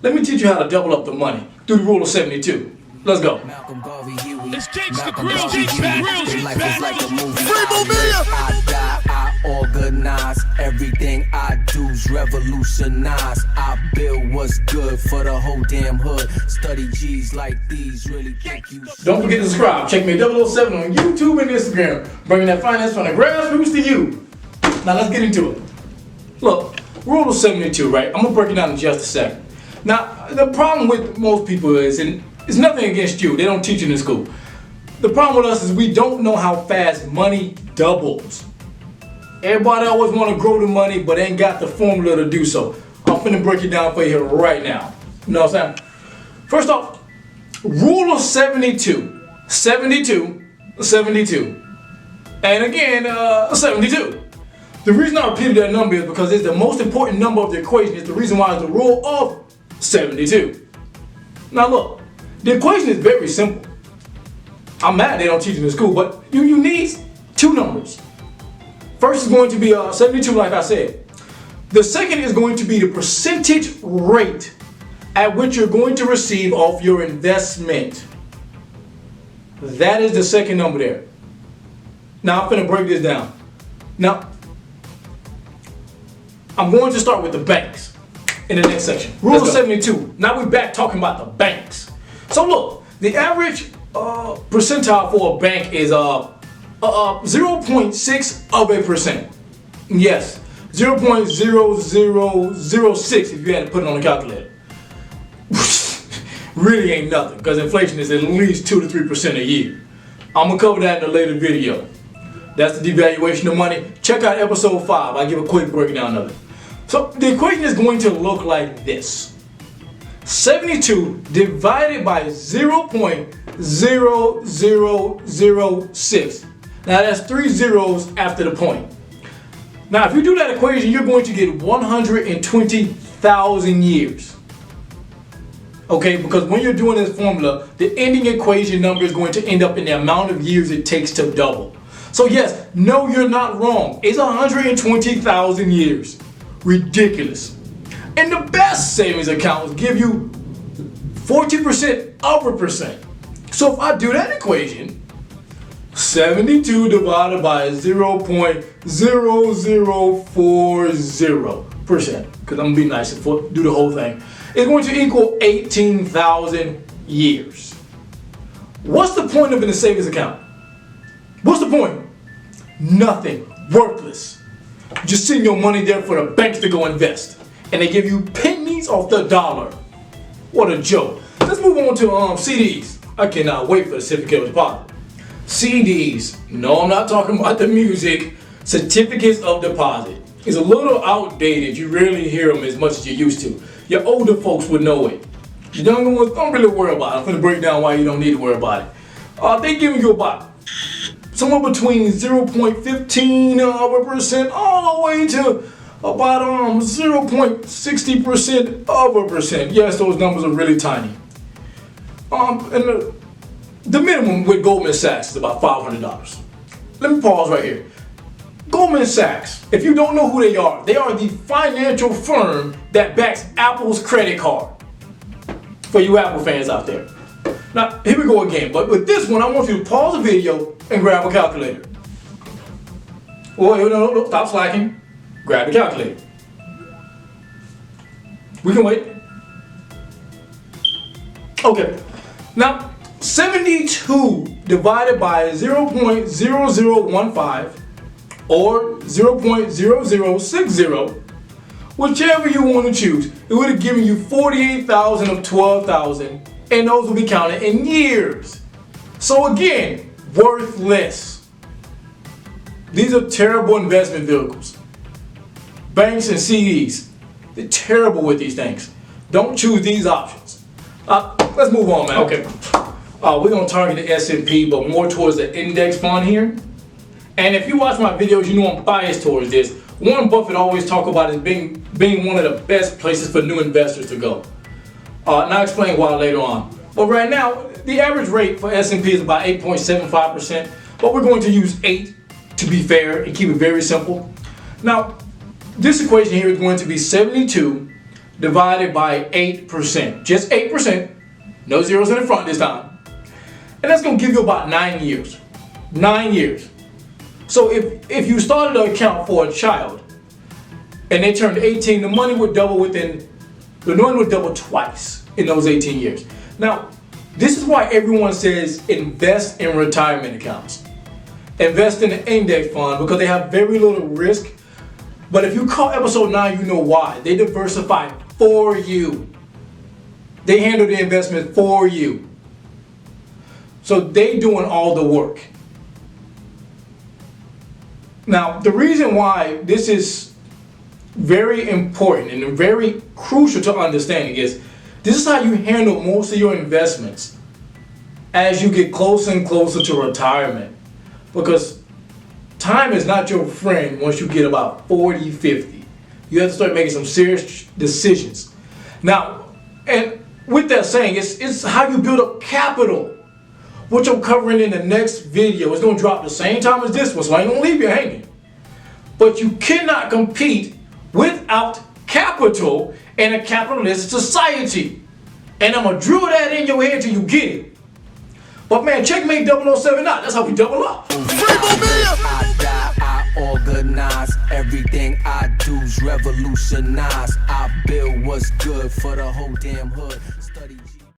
let me teach you how to double up the money through the rule of 72. Let's go. Let's change the grill, life is like a movie. I die, I organize. Everything I do's revolutionize. I build what's good for the whole damn hood. Study G's like these, really think you. Don't forget to subscribe. Check me 007 on YouTube and Instagram. Bringing that finance from the grassroots to you. Now let's get into it. Look, rule of 72, right? I'm gonna break it down in just a second. Now, the problem with most people is, and it's nothing against you, they don't teach it in school. The problem with us is we don't know how fast money doubles. Everybody always want to grow the money, but ain't got the formula to do so. I'm finna break it down for you here right now. You know what I'm saying? First off, rule of 72. 72, 72. And again, 72. The reason I repeated that number is because it's the most important number of the equation. It's the reason why it's the rule of 72. Now look, the equation is very simple. I'm mad they don't teach it in school, but you need two numbers. First is going to be 72, like I said. The second is going to be the percentage rate at which you're going to receive off your investment. That is the second number there. Now I'm going to break this down. Now, I'm going to start with the banks in the next section. Rule of 72. Now we're back talking about the banks. So look, the average percentile for a bank is 0.6%. Yes, 0.0006 if you had to put it on the calculator. Really ain't nothing, because inflation is at least 2 to 3% a year. I'm gonna cover that in a later video. That's the devaluation of money. Check out episode 5. I give a quick breakdown of it. So the equation is going to look like this. 72 divided by 0.0006. Now that's 3 zeros after the point. Now if you do that equation, you're going to get 120,000 years. Okay, because when you're doing this formula, the ending equation number is going to end up in the amount of years it takes to double. So yes, no, you're not wrong. It's 120,000 years. Ridiculous. And the best savings accounts give you 40% of a percent. So if I do that equation, 72 divided by 0.0040%, because I'm gonna be nice and do the whole thing, is going to equal 18,000 years. What's the point of a savings account? What's the point? Nothing. Worthless. You just send your money there for the banks to go invest, and they give you pennies off the dollar. What a joke. Let's move on to CDs. I cannot wait for the certificate of deposit. CDs. No, I'm not talking about the music. Certificates of deposit. It's a little outdated. You rarely hear them as much as you used to. Your older folks would know it. The younger ones don't really worry about it. I'm going to break down why you don't need to worry about it. They're giving you about somewhere between 0.15% all the way to about 0.60% of a percent. Yes, those numbers are really tiny. And the minimum with Goldman Sachs is about $500. Let me pause right here. Goldman Sachs, if you don't know who they are the financial firm that backs Apple's credit card. For you Apple fans out there. Now, here we go again, but with this one, I want you to pause the video and grab a calculator. Oh, no, stop slacking. Grab the calculator. We can wait. Okay, now 72 divided by 0.0015 or 0.0060, whichever you want to choose, it would have given you 48,000 of 12,000, and those will be counted in years. So again, worthless. These are terrible investment vehicles. Banks and CDs, they're terrible with these things. Don't choose these options. Let's move on, man. Okay. We're going to target the S&P, but more towards the index fund here. And if you watch my videos, you know I'm biased towards this. Warren Buffett always talk about it being one of the best places for new investors to go. And I'll explain why later on. But right now, the average rate for S&P is about 8.75%, but we're going to use 8 to be fair and keep it very simple. Now, this equation here is going to be 72 divided by 8%. Just 8%. No zeros in the front this time. And that's going to give you about 9 years. 9 years. So if you started an account for a child and they turned 18, the money would double twice in those 18 years. Now, this is why everyone says invest in retirement accounts. Invest in an index fund because they have very little risk. But if you call episode 9, you know why. They diversify for you. They handle the investment for you. So they doing all the work. Now, the reason why this is very important and very crucial to understanding is this is how you handle most of your investments as you get closer and closer to retirement. Because time is not your friend once you get about 40, 50. You have to start making some serious decisions. Now, and with that saying, it's how you build up capital, which I'm covering in the next video. It's going to drop the same time as this one, so I ain't going to leave you hanging. But you cannot compete without capital in a capitalist society. And I'm going to drill that in your head till you get it. But man, checkmate 007 out. That's how we double up. I die, I organize. Everything I do's revolutionize. I build what's good for the whole damn hood.